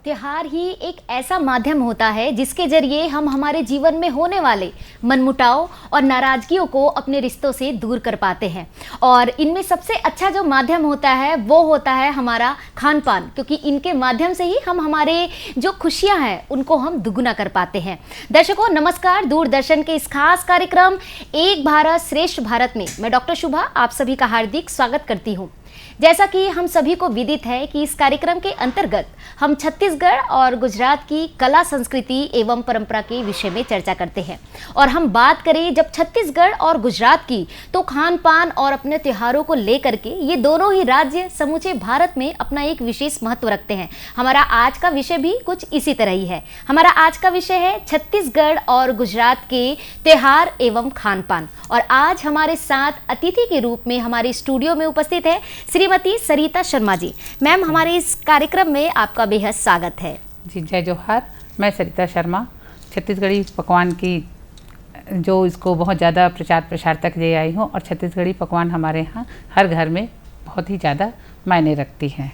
त्योहार ही एक ऐसा माध्यम होता है जिसके जरिए हम हमारे जीवन में होने वाले मनमुटाव और नाराजगियों को अपने रिश्तों से दूर कर पाते हैं। और इनमें सबसे अच्छा जो माध्यम होता है वो होता है हमारा खान पान, क्योंकि इनके माध्यम से ही हम हमारे जो खुशियां हैं उनको हम दुगुना कर पाते हैं। दर्शकों नमस्कार, दूरदर्शन के इस खास कार्यक्रम एक भारत श्रेष्ठ भारत में मैं डॉक्टर शुभा आप सभी का हार्दिक स्वागत करती हूँ। जैसा कि हम सभी को विदित है कि इस कार्यक्रम के अंतर्गत हम छत्तीसगढ़ और गुजरात की कला, संस्कृति एवं परंपरा के विषय में चर्चा करते हैं। और हम बात करें जब छत्तीसगढ़ और गुजरात की, तो खान पान और अपने त्योहारों को लेकर के ये दोनों ही राज्य समूचे भारत में अपना एक विशेष महत्व रखते हैं। हमारा आज का विषय भी कुछ इसी तरह ही है। हमारा आज का विषय है छत्तीसगढ़ और गुजरात के त्योहार एवं खान पान। और आज हमारे साथ अतिथि के रूप में हमारे स्टूडियो में उपस्थित है श्रीमती सरिता शर्मा जी। मैम, हमारे इस कार्यक्रम में आपका बेहद स्वागत है। जी जय जोहार। मैं सरिता शर्मा छत्तीसगढ़ी पकवान की जो इसको बहुत ज़्यादा प्रचार प्रसार तक ले आई हूँ, और छत्तीसगढ़ी पकवान हमारे यहाँ हर घर में बहुत ही ज़्यादा मायने रखती हैं।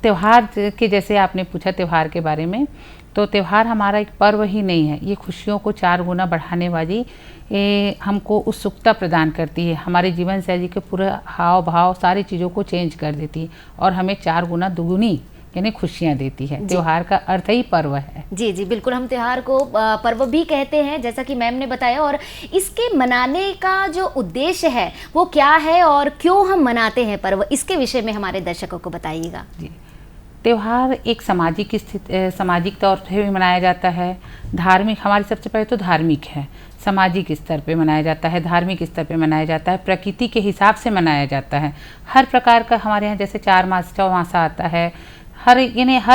त्यौहार के जैसे आपने पूछा त्यौहार के बारे में, तो त्यौहार हमारा एक पर्व ही नहीं है, ये खुशियों को 4 गुना बढ़ाने वाली हमको उत्सुकता प्रदान करती है। हमारे जीवन शैली के पूरा हाव भाव सारी चीज़ों को चेंज कर देती है और हमें 4 गुना दुगुनी यानी खुशियाँ देती है। त्यौहार का अर्थ ही पर्व है। जी जी बिल्कुल, हम त्यौहार को पर्व भी कहते हैं जैसा कि मैम ने बताया। और इसके मनाने का जो उद्देश्य है वो क्या है और क्यों हम मनाते हैं पर्व, इसके विषय में हमारे दर्शकों को बताइएगा। जी, त्यौहार एक सामाजिक तौर पे भी मनाया जाता है। धार्मिक, हमारे सबसे पहले तो धार्मिक है, सामाजिक स्तर पे मनाया जाता है, धार्मिक स्तर पे मनाया जाता है, प्रकृति के हिसाब से मनाया जाता है। हर प्रकार का हमारे यहाँ जैसे 4 मास चौमासा आता है, हर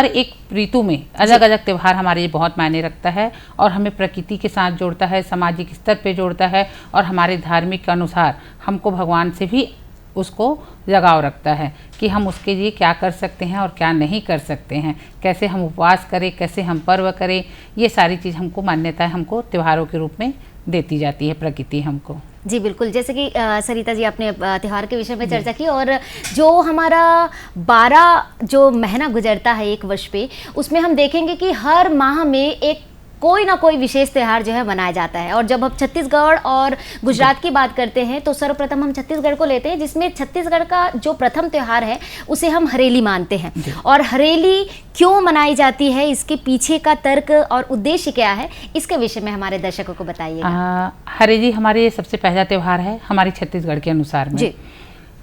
एक ऋतु में अलग अलग त्यौहार हमारे लिए बहुत मायने रखता है और हमें प्रकृति के साथ जोड़ता है, सामाजिक स्तर पे जोड़ता है और हमारे धार्मिक के अनुसार हमको भगवान से भी उसको लगाव रखता है कि हम उसके लिए क्या कर सकते हैं और क्या नहीं कर सकते हैं, कैसे हम उपवास करें, कैसे हम पर्व करें। ये सारी चीज़ हमको मान्यता है, हमको त्योहारों के रूप में देती जाती है प्रकृति हमको। जी बिल्कुल, जैसे कि सरिता जी आपने त्यौहार के विषय में चर्चा की, और जो हमारा 12 जो महीना गुजरता है एक वर्ष पे, उसमें हम देखेंगे कि हर माह में एक कोई ना कोई विशेष त्यौहार जो है मनाया जाता है। और जब हम छत्तीसगढ़ और गुजरात की बात करते हैं तो सर्वप्रथम हम छत्तीसगढ़ को लेते हैं, जिसमें छत्तीसगढ़ का जो प्रथम त्यौहार है उसे हम हरेली मानते हैं। और हरेली क्यों मनाई जाती है, इसके पीछे का तर्क और उद्देश्य क्या है, इसके विषय में हमारे दर्शकों को बताइएगा। हरेली हमारे सबसे पहला त्यौहार है हमारे छत्तीसगढ़ के अनुसार में। जी,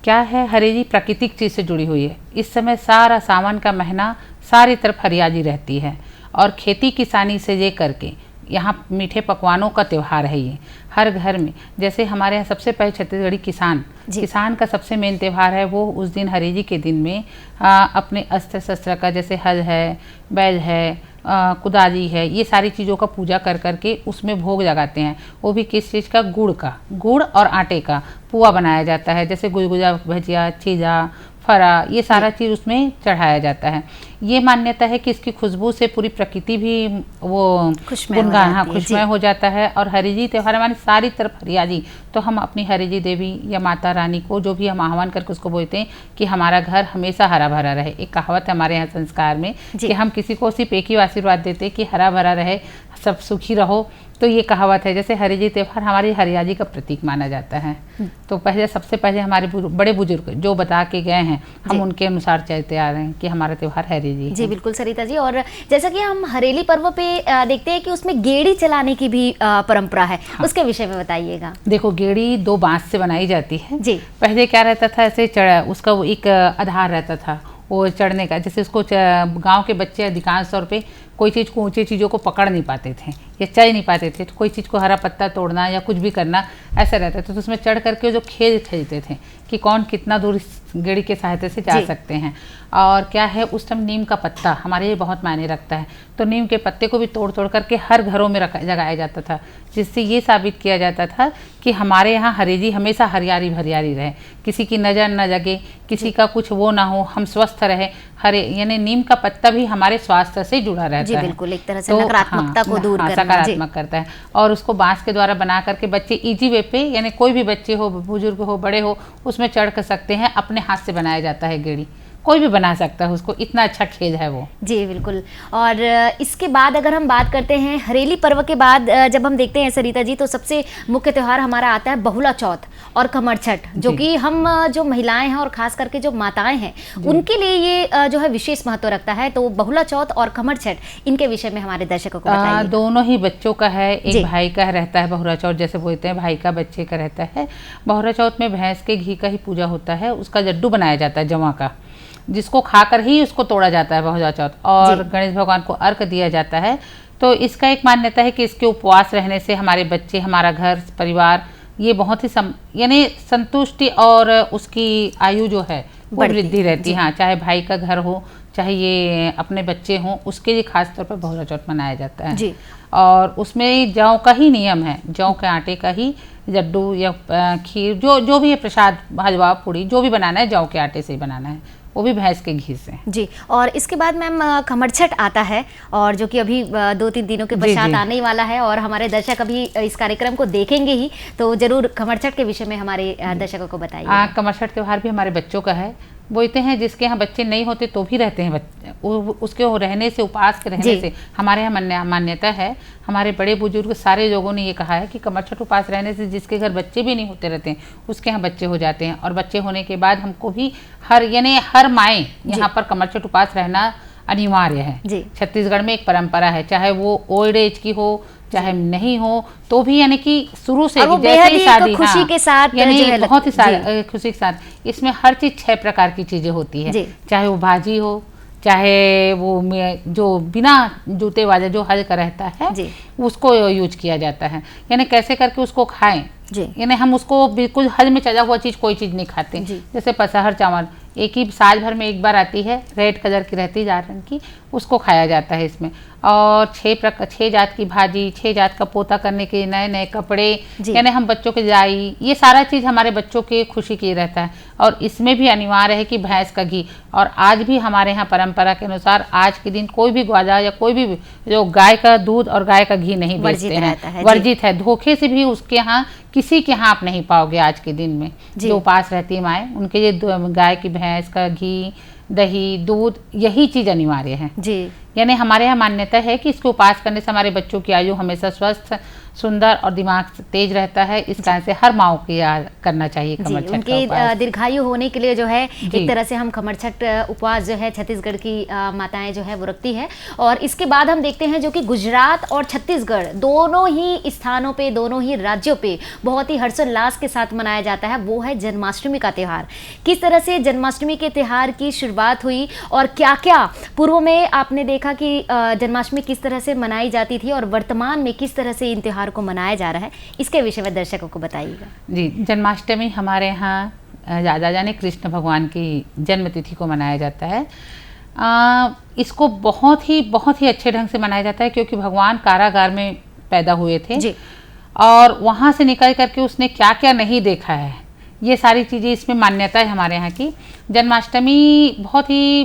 क्या है, हरेली प्राकृतिक चीज़ से जुड़ी हुई है। इस समय सारा सावन का महीना सारी तरफ हरियाली रहती है और खेती किसानी से ले करके यहाँ मीठे पकवानों का त्यौहार है ये हर घर में। जैसे हमारे यहाँ सबसे पहले छत्तीसगढ़ी किसान का सबसे मेन त्यौहार है। वो उस दिन हरेली के दिन में अपने अस्त्र शस्त्र का, जैसे हल है, बैल है, कुदाली है, ये सारी चीज़ों का पूजा कर करके उसमें भोग लगाते हैं। वो भी किस चीज़ का, गुड़ और आटे का पुआ बनाया जाता है। जैसे गुलगुजा, भजिया, चीज़ा, फरा, ये सारा चीज़ उसमें चढ़ाया जाता है। ये मान्यता है कि इसकी खुशबू से पूरी प्रकृति भी वो खुशमय हो जाता है। और हरेली त्यौहार हमारी सारी तरफ हरियाली, तो हम अपनी हरेली देवी या माता रानी को जो भी हम आह्वान करके उसको बोलते हैं कि हमारा घर हमेशा हरा भरा रहे। एक कहावत है हमारे यहाँ संस्कार में कि हम किसी को सिर्फ एक ही आशीर्वाद देते हैं कि हरा भरा रहे, सब सुखी रहो। तो ये कहावत है। जैसे हरेली त्यौहार हमारी हरियाली का प्रतीक माना जाता है। तो सबसे पहले हमारे बड़े बुजुर्ग जो बता के गए हैं, हम उनके अनुसार चलते आ रहे हैं कि हमारा त्यौहार हरेली है। जी बिल्कुल सरिता जी। और जैसा कि हम हरेली पर्व पे देखते हैं कि उसमें गेड़ी चलाने की भी परंपरा है। हाँ। उसके विषय में बताइएगा। देखो, गेड़ी 2 बांस से बनाई जाती है। जी, पहले क्या रहता था, ऐसे उसका वो एक आधार रहता था वो चढ़ने का। जैसे उसको गांव के बच्चे अधिकांश तौर पे कोई चीज़ को, ऊंची चीज़ों को पकड़ नहीं पाते थे या चढ़ नहीं पाते थे, तो कोई चीज़ को हरा पत्ता तोड़ना या कुछ भी करना ऐसा रहता था। तो उसमें चढ़ करके जो खेल खेलते थे कि कौन कितना दूर गेड़ी के सहायता से जा सकते हैं। और क्या है, उस टाइम नीम का पत्ता हमारे लिए बहुत मायने रखता है। तो नीम के पत्ते को भी तोड़ तोड़ करके हर घरों में लगाया जाता था, जिससे ये साबित किया जाता था कि हमारे यहाँ हरेली हमेशा हरियाली भरियाली रहे, किसी की नज़र न लगे, किसी का कुछ वो ना हो, हम स्वस्थ रहे। यानी नीम का पत्ता भी हमारे स्वास्थ्य से जुड़ा रहता है। बिल्कुल, एक तरह से नकारात्मकता को दूर करना, सकारात्मक करता है। और उसको बांस के द्वारा बना करके बच्चे इजी वे पे, यानी कोई भी बच्चे हो, बुजुर्ग हो, बड़े हो, उसमें चढ़ कर सकते हैं। अपने हाथ से बनाया जाता है गेड़ी, कोई भी बना सकता है उसको, इतना अच्छा खेल है वो। जी बिल्कुल। और इसके बाद अगर हम बात करते हैं हरेली पर्व के बाद, जब हम देखते हैं सरिता जी, तो सबसे मुख्य त्यौहार हमारा आता है बहुला चौथ और कमर छठ, जो कि हम जो महिलाएं हैं और खास करके जो माताएं हैं उनके लिए ये जो है विशेष महत्व रखता है। तो बहुला चौथ और कमर छठ, इनके विषय में हमारे दर्शकों को बताइए। दोनों ही बच्चों का है, एक भाई का रहता है बहुला चौथ, जैसे बोलते हैं भाई का बच्चे का रहता है। बहुला चौथ में भैंस के घी का ही पूजा होता है, उसका लड्डू बनाया जाता है जवा का, जिसको खाकर ही उसको तोड़ा जाता है बहुला चौथ, और गणेश भगवान को अर्घ दिया जाता है। तो इसका एक मान्यता है कि इसके उपवास रहने से हमारे बच्चे, हमारा घर परिवार, ये बहुत ही यानी संतुष्टि और उसकी आयु जो है वो वृद्धि रहती है। हाँ, चाहे भाई का घर हो, चाहे ये अपने बच्चे हों, उसके लिए खास तौर पर बहुला चौथ मनाया जाता है जी। और उसमें जौ का ही नियम है, जौ के आटे का ही लड्डू या खीर, जो भी है प्रसाद, हलवा पूड़ी, जो भी बनाना है जौ के आटे से ही बनाना है, वो भी भैंस के घी से जी। और इसके बाद मैम कमर छठ आता है, और जो कि अभी 2-3 दिनों के पश्चात आने ही वाला है, और हमारे दर्शक अभी इस कार्यक्रम को देखेंगे ही, तो जरूर कमर छठ के विषय में हमारे दर्शकों को बताइए। कमर छठ त्योहार भी हमारे बच्चों का है। बोलते हैं जिसके यहाँ बच्चे नहीं होते तो भी रहते हैं बच्चे, उसके रहने से, उपास के रहने से, हमारे यहाँ मान्यता है, हमारे बड़े बुजुर्ग सारे लोगों ने ये कहा है कि कमर छठ उपास रहने से जिसके घर बच्चे भी नहीं होते रहते हैं उसके यहाँ बच्चे हो जाते हैं। और बच्चे होने के बाद हमको भी हर माएँ यहाँ पर कमर छठ उपास रहना अनिवार्य है। छत्तीसगढ़ में एक परंपरा है, चाहे वो ओल्ड एज की हो चाहे नहीं हो, तो भी यानी कि शुरू से जैसे ही शादी, खुशी के साथ, यानी बहुत ही सारी खुशी के साथ, इसमें हर चीज 6 प्रकार की चीजें होती है, चाहे वो भाजी हो, चाहे वो जो बिना जूते वाले जो हल का रहता है उसको यूज किया जाता है, यानी कैसे करके उसको खाएं, यानी हम उसको बिल्कुल हल में चला हुआ चीज कोई चीज नहीं खाते। जैसे पसहर चावल एक ही साल भर में एक बार आती है, रेड कलर की रहती है, लाल रंग की, उसको खाया जाता है इसमें। और 6 जात की भाजी, 6 जात का पोता करने के नए नए कपड़े, यानी हम बच्चों के लाई, ये सारा चीज़ हमारे बच्चों के खुशी के रहता है। और इसमें भी अनिवार्य है कि भैंस का घी, और आज भी हमारे यहाँ परंपरा के अनुसार आज के दिन कोई भी ग्वाला या कोई भी जो गाय का दूध और गाय का घी नहीं बेचते हैं, वर्जित है। धोखे से भी उसके यहाँ किसी के यहाँ आप नहीं पाओगे आज के दिन में, जो उपास रहती है माएँ, उनके लिए गाय की, भैंस का घी, दही, दूध, यही चीज अनिवार्य है जी। यानी हमारे यहाँ मान्यता है कि इसको उपास करने से हमारे बच्चों की आयु हमेशा स्वस्थ, सुंदर और दिमाग तेज रहता है। इस कारण से हर माँ को करना चाहिए कमर छठ उनकी दीर्घायु होने के लिए जो है एक तरह से हम कमर छठ उपवास जो है छत्तीसगढ़ की माताएं जो है वो रखती है। और इसके बाद हम देखते हैं जो कि गुजरात और छत्तीसगढ़ दोनों ही स्थानों पे, दोनों ही राज्यों पे बहुत ही हर्षोल्लास के साथ मनाया जाता है, वो है जन्माष्टमी का त्यौहार। किस तरह से जन्माष्टमी के त्यौहार की शुरुआत हुई और क्या क्या पूर्व में आपने देखा कि जन्माष्टमी किस तरह से मनाई जाती थी और वर्तमान में किस तरह से इन त्योहार को मनाया जा रहा है, इसके विषय में दर्शकों को बताइएगा जी। जन्माष्टमी हमारे यहाँ राजा जाने कृष्ण भगवान की जन्म तिथि को मनाया जाता है। इसको बहुत ही अच्छे ढंग से मनाया जाता है, क्योंकि भगवान कारागार में पैदा हुए थे जी। और वहाँ से निकल करके उसने क्या क्या नहीं देखा है, ये सारी चीज़ें इसमें मान्यता है हमारे यहाँ की। जन्माष्टमी बहुत ही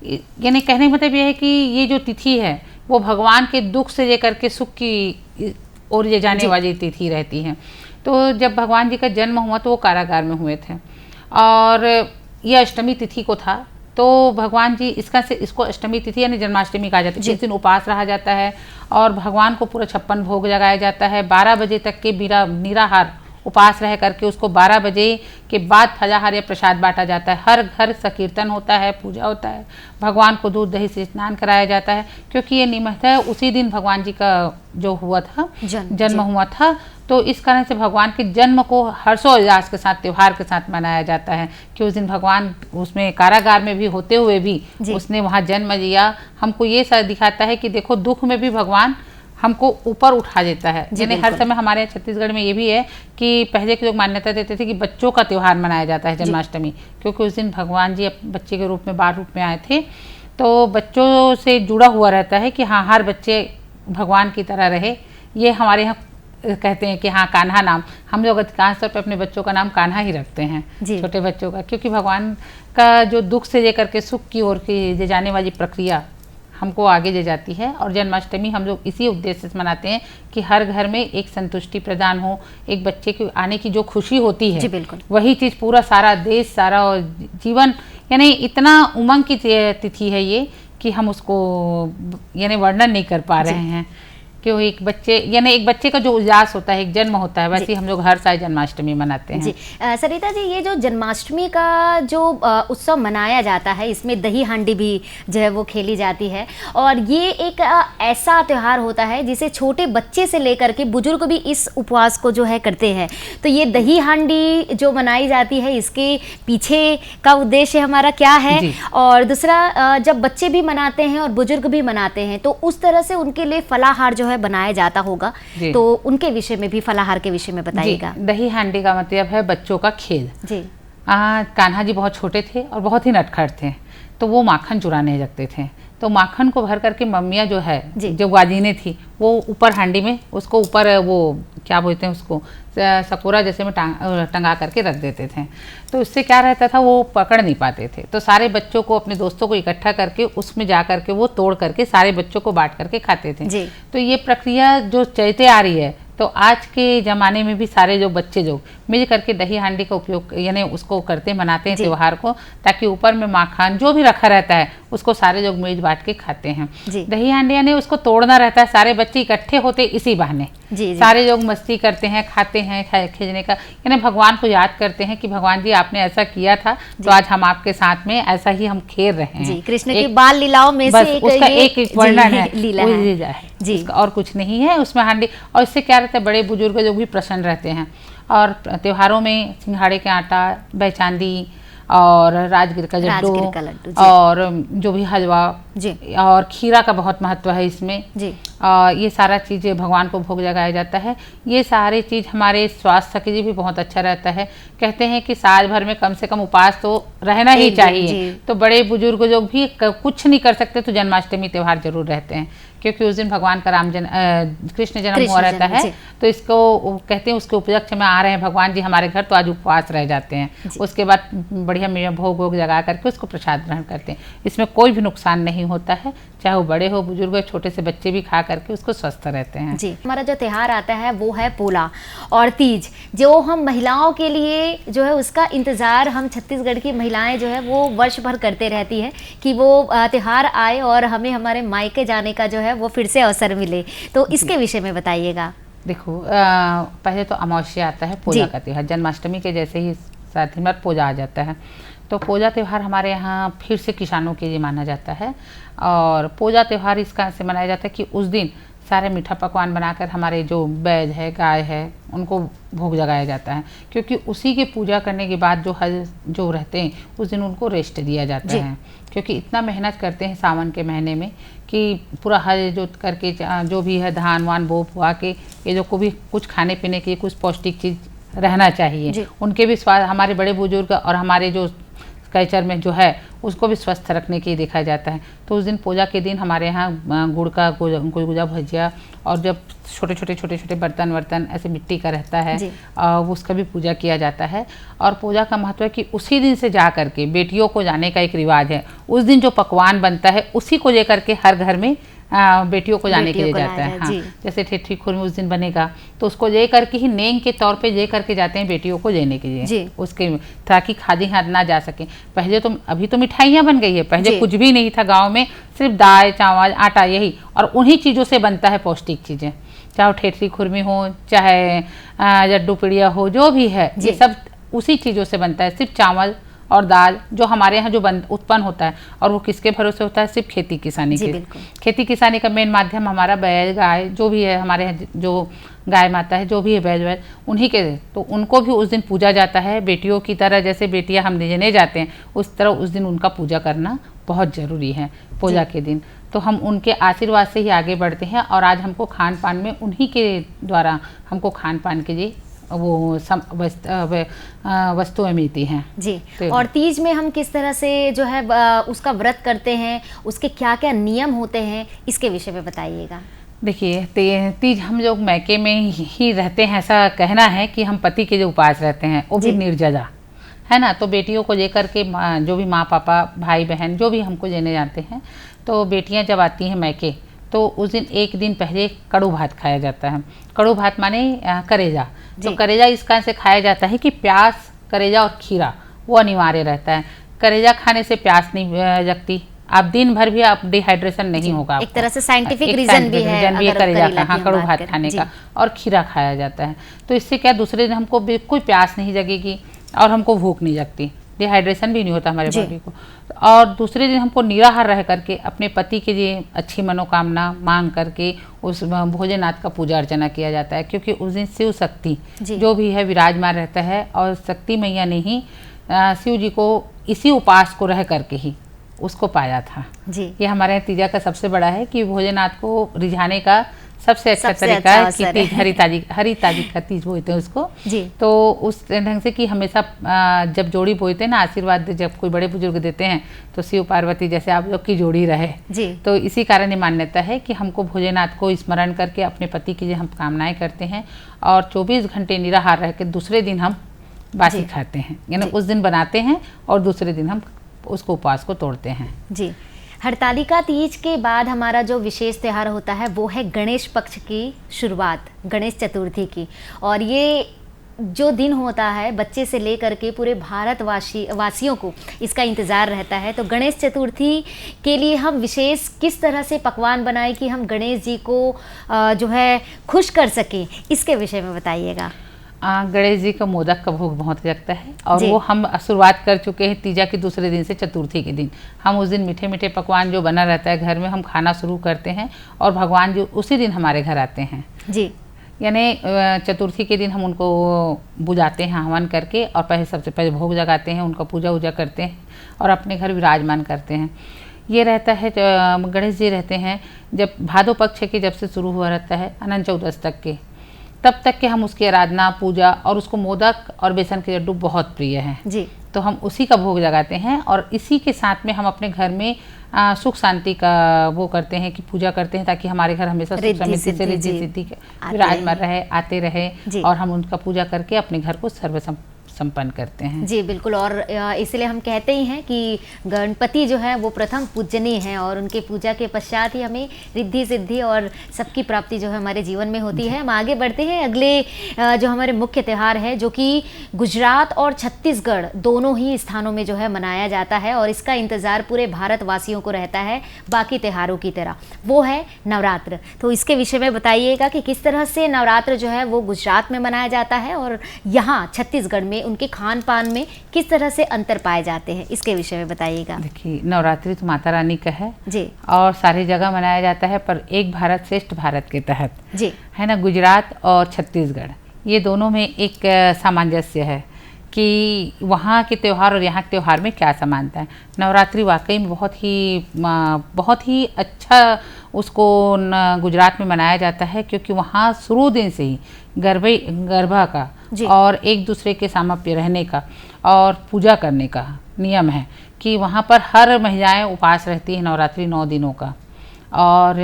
यानी कहने का मतलब ये है कि ये जो तिथि है वो भगवान के दुख से लेकर के सुख की ओर ले जाने वाली तिथि रहती है। तो जब भगवान जी का जन्म हुआ तो वो कारागार में हुए थे, और ये अष्टमी तिथि को था, तो भगवान जी इसको अष्टमी तिथि यानी जन्माष्टमी कहा जाता है। इस दिन उपास रहा जाता है और भगवान को पूरा 56 भोग लगाया जाता है। 12 बजे तक के निराहार उपास रह करके उसको 12 बजे के बाद फलाहार या प्रसाद बांटा जाता है। हर घर संकीर्तन होता है, पूजा होता है, भगवान को दूध दही से स्नान कराया जाता है, क्योंकि ये निमित्त है उसी दिन भगवान जी का जो हुआ था जन्म हुआ था। तो इस कारण से भगवान के जन्म को हर्षोल्लास के साथ, त्योहार के साथ मनाया जाता है कि उस दिन भगवान उसमें कारागार में भी होते हुए भी उसने वहाँ जन्म लिया। हमको ये सब दिखाता है कि देखो दुख में भी भगवान हमको ऊपर उठा देता है। यानी हर समय हमारे छत्तीसगढ़ में ये भी है कि पहले के लोग मान्यता देते थे कि बच्चों का त्यौहार मनाया जाता है जन्माष्टमी, क्योंकि उस दिन भगवान जी बच्चे के रूप में, बाल रूप में आए थे। तो बच्चों से जुड़ा हुआ रहता है कि हाँ, हर बच्चे भगवान की तरह रहे। ये हमारे यहाँ कहते हैं कि हाँ, कान्हा नाम, हम लोग अधिकांश तौर पर अपने बच्चों का नाम कान्हा ही रखते हैं, छोटे बच्चों का, क्योंकि भगवान का जो दुख से लेकर के सुख की ओर ले जाने वाली प्रक्रिया हमको आगे ले जाती है। और जन्माष्टमी हम लोग इसी उद्देश्य से मनाते हैं कि हर घर में एक संतुष्टि प्रदान हो, एक बच्चे के आने की जो खुशी होती है, वही चीज़ पूरा सारा देश, सारा जीवन यानी इतना उमंग की तिथि है ये कि हम उसको यानी वर्णन नहीं कर पा रहे हैं कि वो एक बच्चे का जो उल्लास होता है, एक जन्म होता है, वैसे ही हम लोग हर साल जन्माष्टमी मनाते हैं। जी सरिता जी, ये जो जन्माष्टमी का जो उत्सव मनाया जाता है, इसमें दही हांडी भी जो है वो खेली जाती है, और ये एक ऐसा त्यौहार होता है जिसे छोटे बच्चे से लेकर के बुजुर्ग भी इस उपवास को जो है करते हैं। तो ये दही हांडी जो मनाई जाती है, इसके पीछे का उद्देश्य हमारा क्या है, और दूसरा जब बच्चे भी मनाते हैं और बुजुर्ग भी मनाते हैं तो उस तरह से उनके लिए फलाहार जो है बनाया जाता होगा, तो उनके विषय में भी, फलाहार के विषय में बताइएगा। दही हांडी का मतलब है बच्चों का खेल जी। कान्हा जी बहुत छोटे थे और बहुत ही नटखट थे, तो वो माखन चुराने लगते थे, तो माखन को भर करके मम्मियाँ जो है, जो ग्वाजीने थी, वो ऊपर हांडी में उसको ऊपर वो क्या बोलते हैं उसको सकोरा जैसे में टंगा करके रख देते थे। तो इससे क्या रहता था, वो पकड़ नहीं पाते थे, तो सारे बच्चों को, अपने दोस्तों को इकट्ठा करके उसमें जा करके वो तोड़ करके सारे बच्चों को बांट करके खाते थे। तो ये प्रक्रिया जो चलते आ रही है, तो आज के ज़माने में भी सारे जो बच्चे जो मिल करके दही हांडी का उपयोग यानी उसको करते मनाते हैं त्यौहार को, ताकि ऊपर में माखन जो भी रखा रहता है उसको सारे लोग मिल बांट के खाते हैं। दही हांडी यानी उसको तोड़ना रहता है, सारे बच्चे इकट्ठे होते इसी बहाने, सारे लोग मस्ती करते हैं, खाते हैं, खींचने का यानी भगवान को याद करते हैं कि भगवान जी आपने ऐसा किया था, तो आज हम आपके साथ में ऐसा ही हम खेल रहे हैं। कृष्ण की बाल लीलाओं में से उसका एक वर्णन है, लीला है, और कुछ नहीं है उसमें हांडी। और इससे क्या रहता है, बड़े बुजुर्ग जो भी प्रसन्न रहते हैं, और त्योहारों में सिंघाड़े के आटा, बेचांदी और राजगिर का लड्डू और जो भी हलवा और खीरा का बहुत महत्व है इसमें जी। ये सारा चीज़ें भगवान को भोग लगाया जाता है। ये सारी चीज़ हमारे स्वास्थ्य के लिए भी बहुत अच्छा रहता है। कहते हैं कि साल भर में कम से कम उपवास तो रहना ही चाहिए, तो बड़े बुजुर्ग लोग भी कुछ नहीं कर सकते तो जन्माष्टमी त्यौहार जरूर रहते हैं, क्योंकि उस दिन भगवान का कृष्ण जन्म हुआ रहता है। तो इसको कहते हैं, उसके उपलक्ष्य में आ रहे हैं भगवान जी हमारे घर, तो आज उपवास रह जाते हैं। उसके बाद बढ़िया भोग वोग लगा करके उसको प्रसाद ग्रहण करते हैं। इसमें कोई भी नुकसान नहीं होता है, चाहे वो बड़े हो बुजुर्ग हो, छोटे से बच्चे भी खा करके उसको स्वस्थ रहते हैं जी। हमारा जो त्यौहार आता है वो है पोला और तीज, जो हम महिलाओं के लिए जो है उसका इंतज़ार हम छत्तीसगढ़ की महिलाएं जो है वो वर्ष भर करते रहती है कि वो त्यौहार आए और हमें हमारे मायके जाने का जो है वो फिर से अवसर मिले। तो इसके विषय में बताइएगा। देखो, पहले तो अमावस्या आता है, पूजा का त्यौहार, जन्माष्टमी के जैसे ही साथ ही में पूजा आ जाता है। तो पूजा त्यौहार हमारे यहाँ फिर से किसानों के लिए माना जाता है, और पूजा त्यौहार इसका से मनाया जाता है कि उस दिन सारे मीठा पकवान बनाकर हमारे जो बैल है, गाय है, उनको भोग लगाया जाता है, क्योंकि उसी की पूजा करने के बाद जो हल जो रहते हैं उस दिन उनको रेस्ट दिया जाता है, क्योंकि इतना मेहनत करते हैं सावन के महीने में कि पूरा हल जो करके जो भी है धान वान बो बुआ के, ये जो को भी कुछ खाने पीने के लिए कुछ पौष्टिक चीज़ रहना चाहिए, उनके भी स्वास्थ्य, हमारे बड़े बुजुर्ग और हमारे जो कल्चर में जो है उसको भी स्वस्थ रखने के लिए देखा जाता है। तो उस दिन पूजा के दिन हमारे यहाँ गुड़ का गुलगुजा भजिया, और जब छोटे छोटे बर्तन ऐसे मिट्टी का रहता है, उसका भी पूजा किया जाता है। और पूजा का महत्व है कि उसी दिन से जा करके बेटियों को जाने का एक रिवाज है। उस दिन जो पकवान बनता है उसी को लेकर के हर घर में बेटियों को जाने के लिए जाता है। हाँ, जैसे ठेठी खुरमी उस दिन बनेगा तो उसको ले करके ही नेंग के तौर पे ले करके जाते हैं बेटियों को लेने के लिए, उसके ताकि खाली हाथ ना जा सके। पहले तो अभी तो मिठाइयाँ बन गई है, पहले कुछ भी नहीं था गांव में, सिर्फ दाल चावल आटा यही, और उन्हीं चीज़ों से बनता है पौष्टिक चीज़ें, चाहे ठेठी खुरमी हो, चाहे लड्डू पिड़िया हो, जो भी है ये सब उसी चीज़ों से बनता है। सिर्फ चावल और दाल जो हमारे यहाँ जो उत्पन्न होता है, और वो किसके भरोसे होता है, सिर्फ खेती किसानी के। खेती किसानी का मेन माध्यम हमारा बैल गाय जो भी है, हमारे यहाँ जो गाय माता है, जो भी है बैल उन्हीं के, तो उनको भी उस दिन पूजा जाता है। बेटियों की तरह जैसे बेटियाँ हम लेने जाते हैं उस तरह उस दिन उनका पूजा करना बहुत ज़रूरी है पूजा के दिन। तो हम उनके आशीर्वाद से ही आगे बढ़ते हैं, और आज हमको खान पान में उन्हीं के द्वारा हमको खान पान के लिए वो वस्तुएं मिलती हैं जी। और तीज में हम किस तरह से जो है उसका व्रत करते हैं, उसके क्या क्या नियम होते हैं, इसके विषय में बताइएगा। देखिए, तीज हम लोग मैके में ही रहते हैं, ऐसा कहना है कि हम पति के जो उपास रहते हैं, वो भी निर्जला है ना। तो बेटियों को लेकर के जो भी माँ पापा भाई बहन जो भी हमको लेने जाते हैं, तो बेटियाँ जब आती हैं मैके, तो उस दिन एक दिन पहले कड़ू भात खाया जाता है। कड़ू भात माने करेजा। तो करेजा इस कारण से खाया जाता है कि प्याज, करेजा और खीरा वो अनिवार्य रहता है। करेजा खाने से प्यास नहीं जगती, आप दिन भर भी आप डिहाइड्रेशन नहीं होगा। एक तरह से साइंटिफिक रीजन भी है अगर करेजा का, हाँ, की कड़ू हम भात बात खाने करें। का, और खीरा खाया जाता है। तो इससे क्या दूसरे दिन हमको बिल्कुल प्यास नहीं जगेगी और हमको भूख नहीं जगती, डिहाइड्रेशन भी नहीं होता हमारे बॉडी को। और दूसरे दिन हमको निराहार रह करके अपने पति के लिए अच्छी मनोकामना मांग करके उस भोजनाथ का पूजा अर्चना किया जाता है, क्योंकि उस दिन शिव शक्ति जो भी है विराजमान रहता है, और शक्ति मैया ने ही शिव जी को इसी उपास को रह करके ही उसको पाया था जी। ये हमारे यहाँ तीजा का सबसे बड़ा है कि भोजनाथ को रिझाने का सबसे अच्छा तरीका है कि तीज हरी ताजी का तीज बोलते हैं उसको जी। तो उस ढंग से कि हमेशा जब जोड़ी बोलते हैं ना, आशीर्वाद जब कोई बड़े बुजुर्ग देते हैं तो शिव पार्वती जैसे आप लोग की जोड़ी रहे जी। तो इसी कारण ये मान्यता है कि हमको भोजनाथ को स्मरण करके अपने पति के लिए हम कामनाएं करते हैं, और 24 घंटे निराहार रह के दूसरे दिन हम बासी खाते हैं, यानी उस दिन बनाते हैं और दूसरे दिन हम उसको उपवास को तोड़ते हैं जी। हरतालिका तीज के बाद हमारा जो विशेष त्यौहार होता है वो है गणेश पक्ष की शुरुआत, गणेश चतुर्थी की। और ये जो दिन होता है बच्चे से लेकर के पूरे वासियों को इसका इंतज़ार रहता है। तो गणेश चतुर्थी के लिए हम विशेष किस तरह से पकवान बनाएं कि हम गणेश जी को जो है खुश कर सकें, इसके विषय में बताइएगा। गणेश जी का मोदक का भोग बहुत लगता है, और वो हम शुरुआत कर चुके हैं तीजा के दूसरे दिन से चतुर्थी के दिन। हम उस दिन मीठे मीठे पकवान जो बना रहता है घर में हम खाना शुरू करते हैं, और भगवान जी उसी दिन हमारे घर आते हैं जी। यानी चतुर्थी के दिन हम उनको बुझाते हैं हवन करके, और पहले सबसे पहले भोग जगाते हैं, उनका पूजा वूजा करते हैं और अपने घर विराजमान करते हैं। ये रहता है गणेश जी रहते हैं जब भादो पक्ष के जब से शुरू हुआ रहता है अनंत चौदस तक के, तब तक के हम उसकी आराधना पूजा, और उसको मोदक और बेसन के लड्डू बहुत प्रिय हैं जी। तो हम उसी का भोग लगाते हैं, और इसी के साथ में हम अपने घर में सुख शांति का वो करते हैं कि पूजा करते हैं, ताकि हमारे घर हमेशा सुख समृद्धि से रिद्धि सिद्धि विराजमान रहे, आते रहे, और हम उनका पूजा करके अपने घर को संपन्न करते हैं जी। बिल्कुल, और इसलिए हम कहते ही हैं कि गणपति जो है वो प्रथम पूजनीय हैं, और उनके पूजा के पश्चात ही हमें रिद्धि सिद्धि और सबकी प्राप्ति जो है हमारे जीवन में होती है। हम आगे बढ़ते हैं, अगले जो हमारे मुख्य त्यौहार है जो कि गुजरात और छत्तीसगढ़ दोनों ही स्थानों में जो है मनाया जाता है, और इसका इंतज़ार पूरे भारतवासियों को रहता है बाकी त्यौहारों की तरह, वो है नवरात्र। तो इसके विषय में बताइएगा कि किस तरह से नवरात्र जो है वो गुजरात में मनाया जाता है, और यहाँ छत्तीसगढ़ में उनके खान पान में किस तरह से अंतर पाए जाते हैं, इसके विषय में बताइएगा। देखिए, नवरात्रि तो माता रानी का है जी, और सारी जगह मनाया जाता है, पर एक भारत श्रेष्ठ भारत के तहत जी है ना। गुजरात और छत्तीसगढ़ ये दोनों में एक सामंजस्य है कि वहाँ के त्यौहार और यहाँ के त्यौहार में क्या समानता है। नवरात्रि वाकई में बहुत ही अच्छा उसको गुजरात में मनाया जाता है, क्योंकि वहाँ शुरू दिन से ही गरबा का और एक दूसरे के सामप्य रहने का और पूजा करने का नियम है कि वहाँ पर हर महिलाएं उपवास रहती हैं नवरात्रि 9 दिनों का, और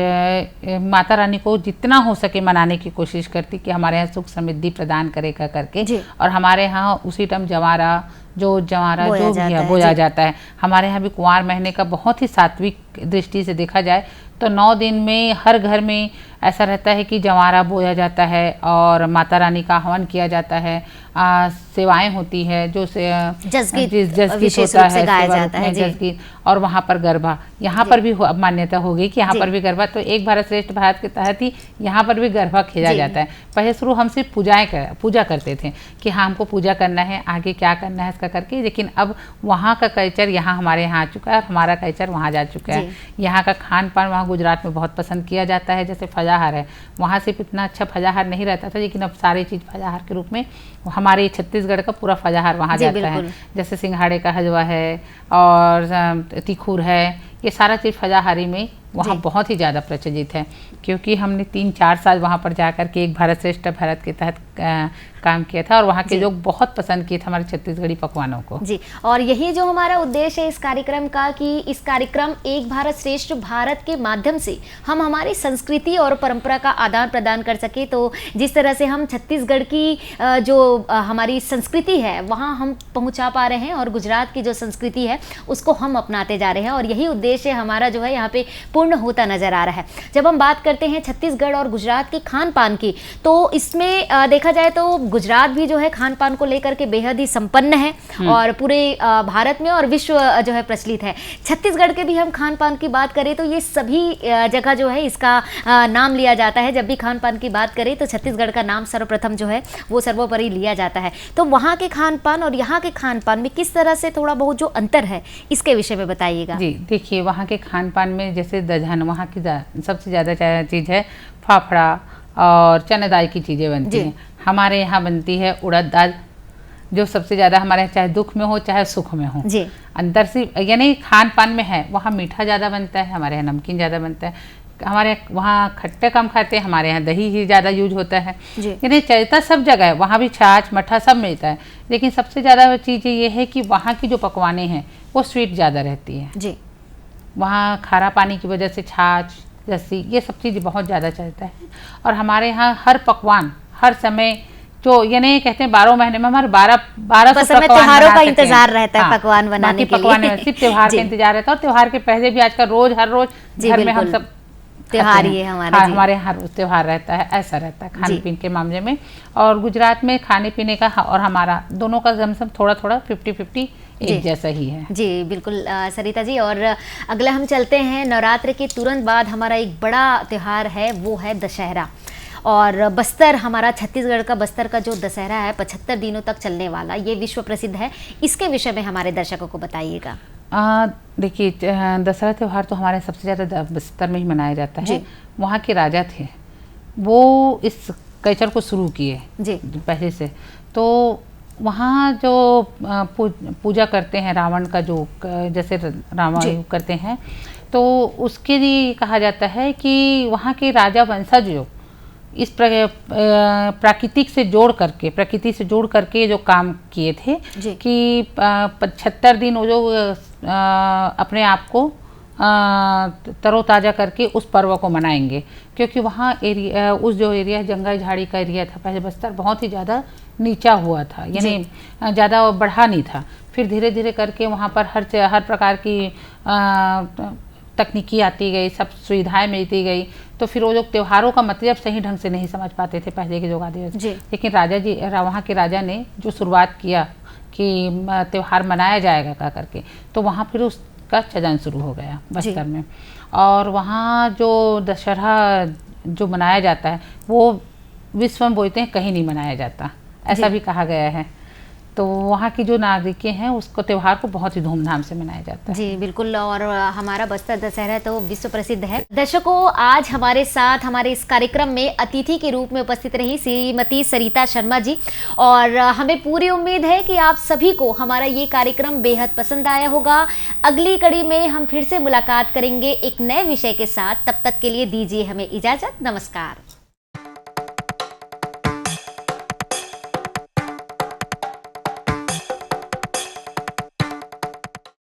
माता रानी को जितना हो सके मनाने की कोशिश करती कि हमारे यहाँ सुख समृद्धि प्रदान करेगा करके। और हमारे यहाँ उसी टाइम जवारा जो भी है बोया जाता है। हमारे यहाँ भी कुंवार महीने का बहुत ही सात्विक दृष्टि से देखा जाए तो 9 दिन में हर घर में ऐसा रहता है कि जवारा बोया जाता है और माता रानी का हवन किया जाता है, सेवाएं होती है जो जसगीत होता है, गाया जाता है जसगीत, और वहाँ पर गरबा यहाँ पर भी मान्यता हो गई कि यहाँ पर भी गरबा, तो एक भारत श्रेष्ठ भारत के तहत ही यहाँ पर भी गरबा खेला जाता है। पहले शुरू हम सिर्फ पूजा करते थे कि हाँ हमको पूजा करना है, आगे क्या करना है इसका करके, लेकिन अब वहाँ का कल्चर यहाँ हमारे यहाँ आ चुका है और हमारा कल्चर वहाँ जा चुका है। यहाँ का खान पान वहाँ गुजरात में बहुत पसंद किया जाता है। जैसे फलाहार है, वहाँ सिर्फ इतना अच्छा फलाहार नहीं रहता था, लेकिन अब सारी चीज़ फलाहार के रूप में हमारे छत्तीसगढ़ का पूरा फलाहार वहाँ जाता है। जैसे सिंघाड़े का हलवा है और तिखूर है, ये सारा चीज़ फलाहारी में वहाँ बहुत ही ज़्यादा प्रचलित है, क्योंकि हमने 3-4 साल वहाँ पर जाकर के एक भारत श्रेष्ठ भारत के तहत काम किया था और वहाँ के लोग बहुत पसंद किए थे हमारे छत्तीसगढ़ी पकवानों को। जी, और यही जो हमारा उद्देश्य है इस कार्यक्रम का कि इस कार्यक्रम एक भारत श्रेष्ठ भारत के माध्यम से हम हमारी संस्कृति और परंपरा का आदान प्रदान कर सके। तो जिस तरह से हम छत्तीसगढ़ की जो हमारी संस्कृति है वहाँ हम पहुँचा पा रहे हैं और गुजरात की जो संस्कृति है उसको हम अपनाते जा रहे हैं, और यही उद्देश्य उद्देश्य हमारा जो है यहाँ पे पूर्ण होता नजर आ रहा है। जब हम बात करते हैं छत्तीसगढ़ और गुजरात के खान पान की, तो इसमें देखा जाए तो गुजरात भी जो है खान पान को लेकर के बेहद ही संपन्न है और पूरे भारत में और विश्व जो है प्रचलित है। छत्तीसगढ़ के भी हम खान पान की बात करें तो ये सभी जगह जो है इसका नाम लिया जाता है। जब भी खान पान की बात करें तो छत्तीसगढ़ का नाम सर्वप्रथम जो है वो सर्वोपरि लिया जाता है। तो वहाँ के खान पान और यहाँ के खान पान में किस तरह से थोड़ा बहुत जो अंतर है इसके विषय में बताइएगा। जी देखिए, वहाँ के खान पान में जैसे दलहन, वहाँ की सबसे ज़्यादा चीज़ है फाफड़ा और चना दाल की चीज़ें बनती हैं। हमारे यहाँ बनती है उड़द दाल, जो सबसे ज़्यादा हमारे चाहे दुख में हो चाहे सुख में हो जी। अंतर से यानी खान पान में है, वहाँ मीठा ज़्यादा बनता है, हमारे यहाँ नमकीन ज़्यादा बनता है। हमारे वहाँ खट्टे कम खाते हैं, हमारे यहाँ दही ही ज़्यादा यूज होता है। यानी चलता सब जगह है, वहाँ भी छाछ मट्ठा सब मिलता है, लेकिन सबसे ज़्यादा चीज़ ये है कि वहाँ की जो पकवानें हैं वो स्वीट ज़्यादा रहती है जी। वहाँ खारा पानी की वजह से छाछ लस्सी ये सब चीज़ बहुत ज़्यादा चलता है। और हमारे यहाँ हर पकवान हर समय जो ये नहीं कहते हैं 12 महीने में हमारे 12 त्योहारों का इंतजार रहता है पकवान बनाने के लिए। सिर्फ त्योहार का इंतजार रहता है, और त्योहार के पहले भी आजकल रोज हर रोज घर में हम सब त्योहार ही है हमारे यहाँ हर त्योहार रहता है, ऐसा रहता है खाने पीने के मामले में। और गुजरात में खाने पीने का और हमारा दोनों का कम से कम थोड़ा थोड़ा 50-50 एक जैसा ही है जी। बिल्कुल सरिता जी, और अगला हम चलते हैं नवरात्र के तुरंत बाद हमारा एक बड़ा त्यौहार है, वो है दशहरा। और बस्तर, हमारा छत्तीसगढ़ का बस्तर का जो दशहरा है 75 दिनों तक चलने वाला, ये विश्व प्रसिद्ध है। इसके विषय में हमारे दर्शकों को बताइएगा। देखिए, दशहरा त्यौहार तो हमारे सबसे ज़्यादा बस्तर में ही मनाया जाता है। वहाँ के राजा थे, वो इस कल्चर को शुरू किए पहले से। तो वहाँ जो पूजा करते हैं रावण का, जो जैसे रावण करते हैं, तो उसके लिए कहा जाता है कि वहाँ के राजा वंशज जो इस प्रकृति से जोड़ करके जो काम किए थे कि 75 दिन वो जो अपने आप को तरोताज़ा करके उस पर्व को मनाएंगे। क्योंकि वहाँ एरिया, उस जो एरिया जंगल झाड़ी का एरिया था, पहले बस्तर बहुत ही ज़्यादा नीचा हुआ था, यानी ज़्यादा बढ़ा नहीं था। फिर धीरे धीरे करके वहाँ पर हर प्रकार की तकनीकी आती गई, सब सुविधाएं मिलती गई। तो फिर वो जो त्योहारों का मतलब सही ढंग से नहीं समझ पाते थे पहले के जो आदिवासी, लेकिन वहाँ के राजा ने जो शुरुआत किया कि त्यौहार मनाया जाएगा का करके, तो वहाँ फिर उसका चलन शुरू हो गया बस्तर में। और वहाँ जो दशहरा जो मनाया जाता है वो विश्व में बोलते हैं कहीं नहीं मनाया जाता, ऐसा भी कहा गया है। तो वहाँ की जो नागरिकें हैं उसको त्यौहार को बहुत ही धूमधाम से मनाया जाता है जी। बिल्कुल, और हमारा बस्तर दशहरा तो विश्व प्रसिद्ध है। दर्शकों, आज हमारे साथ हमारे इस कार्यक्रम में अतिथि के रूप में उपस्थित रही श्रीमती सरिता शर्मा जी, और हमें पूरी उम्मीद है कि आप सभी को हमारा ये कार्यक्रम बेहद पसंद आया होगा। अगली कड़ी में हम फिर से मुलाकात करेंगे एक नए विषय के साथ। तब तक के लिए दीजिए हमें इजाजत। नमस्कार।